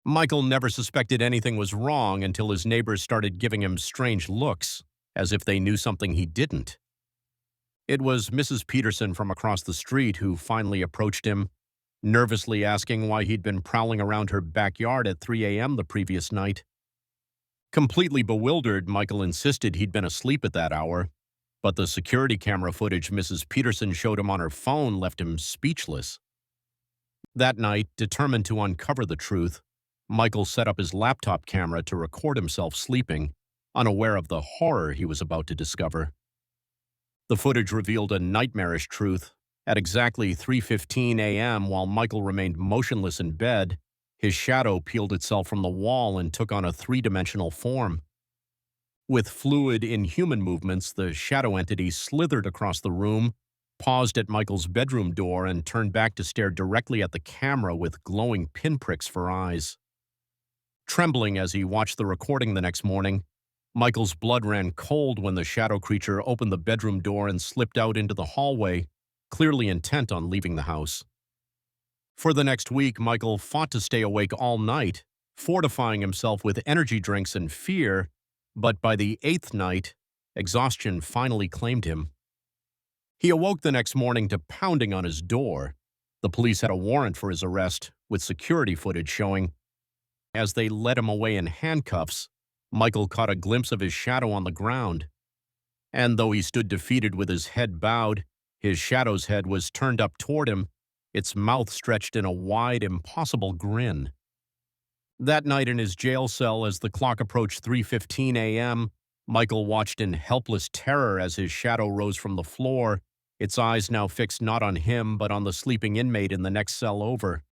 Michael never suspected anything was wrong until his neighbors started giving him strange looks, as if they knew something he didn't. It was Mrs. Peterson from across the street who finally approached him, nervously asking why he'd been prowling around her backyard at 3 a.m. the previous night. Completely bewildered, Michael insisted he'd been asleep at that hour, but the security camera footage Mrs. Peterson showed him on her phone left him speechless. That night, determined to uncover the truth, Michael set up his laptop camera to record himself sleeping, unaware of the horror he was about to discover. The footage revealed a nightmarish truth. At exactly 3:15 a.m., while Michael remained motionless in bed, his shadow peeled itself from the wall and took on a three-dimensional form. With fluid, inhuman movements, the shadow entity slithered across the room, paused at Michael's bedroom door, and turned back to stare directly at the camera with glowing pinpricks for eyes. Trembling as he watched the recording the next morning, Michael's blood ran cold when the shadow creature opened the bedroom door and slipped out into the hallway, clearly intent on leaving the house. For the next week, Michael fought to stay awake all night, fortifying himself with energy drinks and fear, but by the eighth night, exhaustion finally claimed him. He awoke the next morning to pounding on his door. The police had a warrant for his arrest, with security footage showing. As they led him away in handcuffs, Michael caught a glimpse of his shadow on the ground. And though he stood defeated with his head bowed, his shadow's head was turned up toward him, its mouth stretched in a wide, impossible grin. That night in his jail cell, as the clock approached 3:15 a.m., Michael watched in helpless terror as his shadow rose from the floor, its eyes now fixed not on him but on the sleeping inmate in the next cell over.